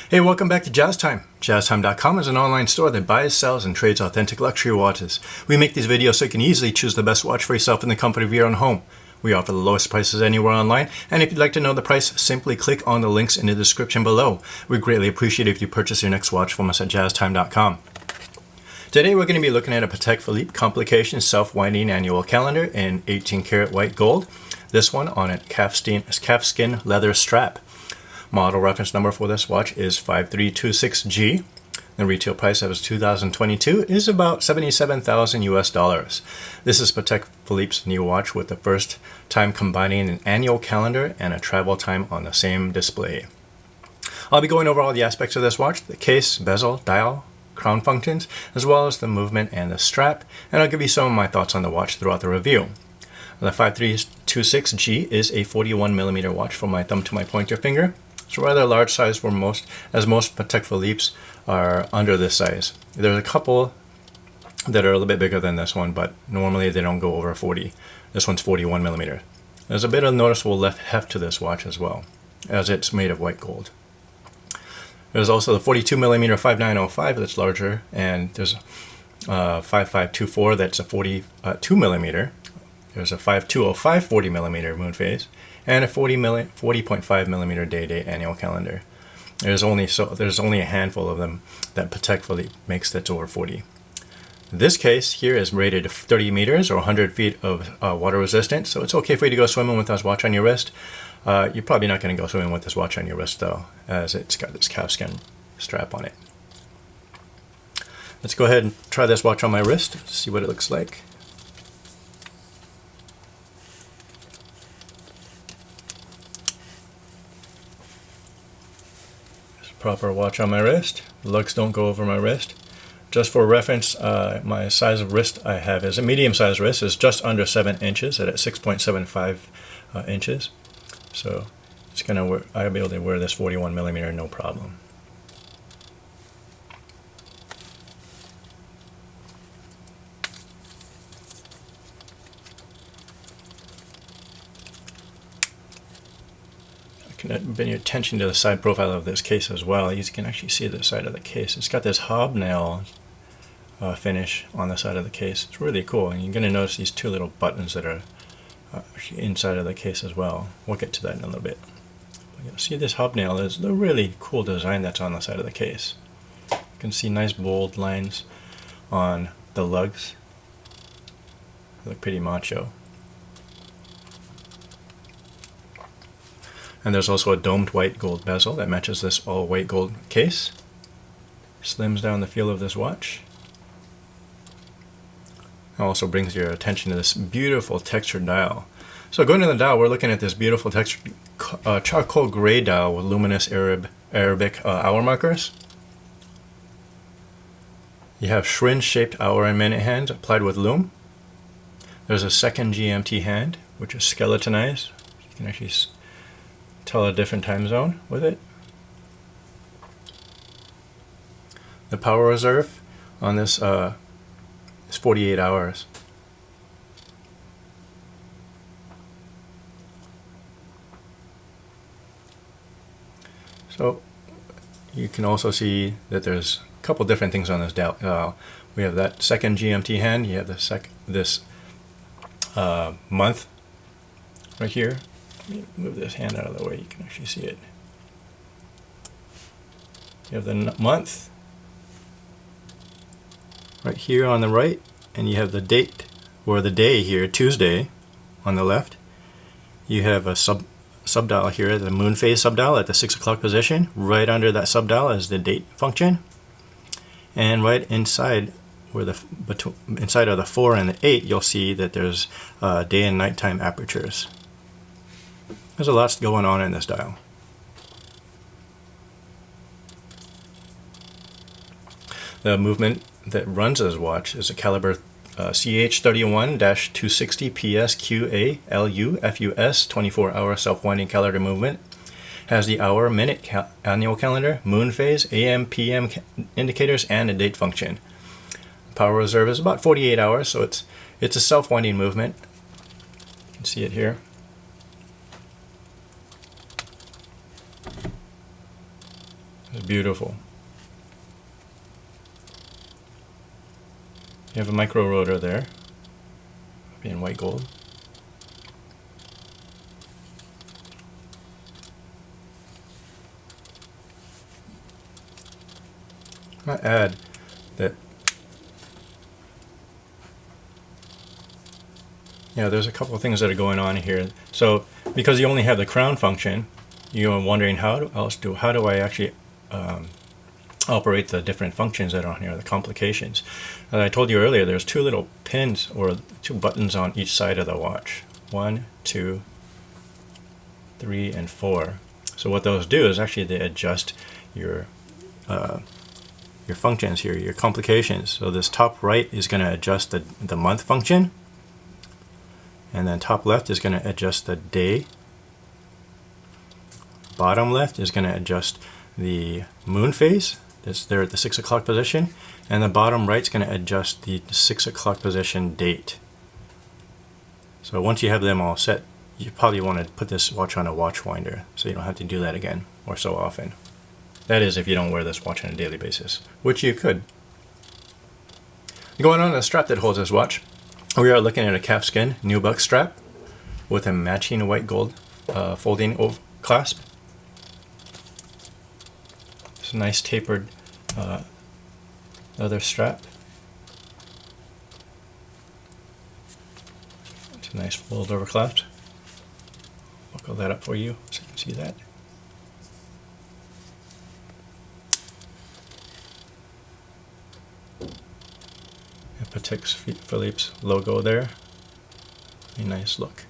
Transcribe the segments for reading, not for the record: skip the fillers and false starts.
Hey, welcome back to Jazz Time. JazzTime.com is an online store that buys, sells, and trades authentic luxury watches. We make these videos so you can easily choose the best watch for yourself in the comfort of your own home. We offer the lowest prices anywhere online, and if you'd like to know the price, simply click on the links in the description below. We greatly appreciate it if you purchase your next watch from us at JazzTime.com. Today we're going to be looking at a Patek Philippe Complication Self-Winding Annual Calendar in 18 karat white gold. This one on a calfskin leather strap. Model reference number for this watch is 5326G. The retail price as of 2022 is about $77,000 US. This is Patek Philippe's new watch with the first time combining an annual calendar and a travel time on the same display. I'll be going over all the aspects of this watch: the case, bezel, dial, crown functions, as well as the movement and the strap, and I'll give you some of my thoughts on the watch throughout the review. The 5326G is a 41mm watch from my thumb to my pointer finger. It's a rather large size for most Patek Philippe's are under this size. There's a couple that are a little bit bigger than this one, but normally they don't go over 40. This one's 41mm. There's a bit of noticeable left heft to this watch as well, as it's made of white gold. There's also the 42mm 5905 that's larger, and there's a 5524 that's a 42mm. There's a 5205 40mm moon phase, and a 40.5mm day annual calendar. There's only a handful of them that Patek Philippe makes that's over 40. This case here is rated 30 meters or 100 feet of water resistant, so it's okay for you to go swimming with this watch on your wrist. You're probably not going to go swimming with this watch on your wrist though, as it's got this calfskin strap on it. Let's go ahead and try this watch on my wrist, see what it looks like. Proper watch on my wrist. Lugs don't go over my wrist. Just for reference, my size of wrist I have is a medium-sized wrist. It's just under 7 inches at 6.75 inches. So I'll be able to wear this 41mm no problem. Bring your attention to the side profile of this case as well. You can actually see the side of the case. It's got this hobnail finish on the side of the case. It's really cool, and you're going to notice these two little buttons that are actually inside of the case as well. We'll get to that in a little bit. You see this hobnail? There's a really cool design that's on the side of the case. You can see nice bold lines on the lugs. They look pretty macho. And there's also a domed white gold bezel that matches this all white gold case. Slims down the feel of this watch. It also brings your attention to this beautiful textured dial. So going to the dial, we're looking at this beautiful textured charcoal gray dial with luminous Arabic hour markers. You have Schrin-shaped hour and minute hands applied with lume. There's a second GMT hand, which is skeletonized. You can actually tell a different time zone with it. The power reserve on this is 48 hours. So you can also see that there's a couple different things on this dial. We have that second GMT hand. You have this month right here. Let me move this hand out of the way, you can actually see it. You have the month right here on the right, and you have the date, or the day here, Tuesday, on the left. You have a subdial here, the moon phase subdial at the 6 o'clock position. Right under that subdial is the date function. And right inside, inside of the 4 and the 8, you'll see that there's day and nighttime apertures. There's a lot going on in this dial. The movement that runs this watch is a caliber CH31-260 PSQA LU FUS 24-hour self-winding calendar movement. Has the hour, minute annual calendar, moon phase, AM, PM indicators, and a date function. Power reserve is about 48 hours, so it's a self-winding movement. You can see it here. It's beautiful. You have a micro rotor there, in white gold. I might add that, yeah, there's a couple of things that are going on here. So because you only have the crown function, you're wondering how do I actually operate the different functions that are on here, the complications. As I told you earlier, there's two little pins or two buttons on each side of the watch. 1, 2, 3, and 4. So what those do is actually they adjust your functions here, your complications. So this top right is going to adjust the month function, and then top left is going to adjust the day. Bottom left is going to adjust the moon phase. They're at the 6 o'clock position, and the bottom right is going to adjust the 6 o'clock position date. So once you have them all set, you probably want to put this watch on a watch winder so you don't have to do that again or so often. That is if you don't wear this watch on a daily basis, which you could. Going on the strap that holds this watch, we are looking at a calfskin nubuck strap with a matching white gold folding clasp. It's a nice tapered leather strap. It's a nice fold over clasp. Buckle that up for you so you can see that. Patek Philippe's logo there. A nice look.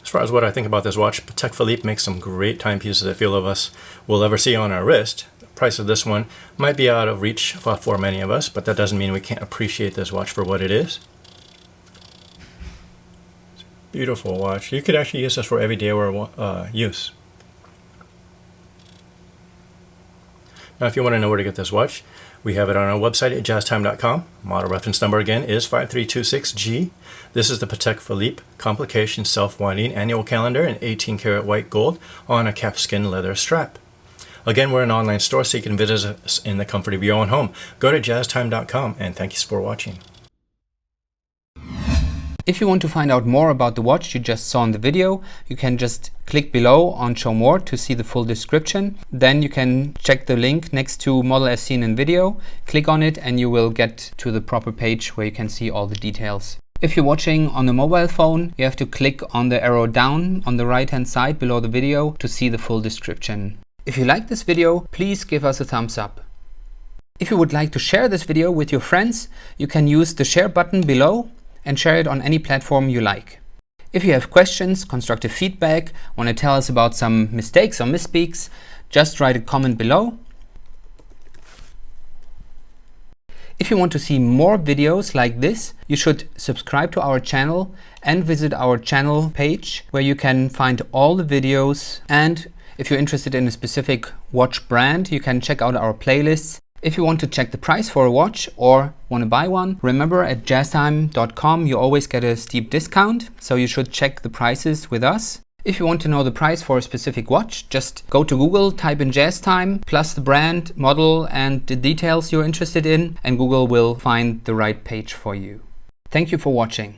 As far as what I think about this watch, Patek Philippe makes some great timepieces that few of us will ever see on our wrist. The price of this one might be out of reach for many of us, but that doesn't mean we can't appreciate this watch for what it is. It's a beautiful watch. You could actually use this for everyday wear use. Now, if you want to know where to get this watch, we have it on our website at jazztime.com. Model reference number again is 5326G. This is the Patek Philippe Complication Self-Winding Annual Calendar in 18 karat white gold on a calfskin leather strap. Again, we're an online store, so you can visit us in the comfort of your own home. Go to jazztime.com, and thank you for watching. If you want to find out more about the watch you just saw in the video, you can just click below on Show More to see the full description. Then you can check the link next to Model as seen in video, click on it, and you will get to the proper page where you can see all the details. If you're watching on a mobile phone, you have to click on the arrow down on the right hand side below the video to see the full description. If you like this video, please give us a thumbs up. If you would like to share this video with your friends, you can use the share button below and share it on any platform you like. If you have questions, constructive feedback, want to tell us about some mistakes or misspeaks, just write a comment below. If you want to see more videos like this, you should subscribe to our channel and visit our channel page where you can find all the videos. And if you're interested in a specific watch brand, you can check out our playlists. If you want to check the price for a watch or want to buy one, remember at jazztime.com you always get a steep discount, so you should check the prices with us. If you want to know the price for a specific watch, just go to Google, type in JazzTime, plus the brand, model, and the details you're interested in, and Google will find the right page for you. Thank you for watching.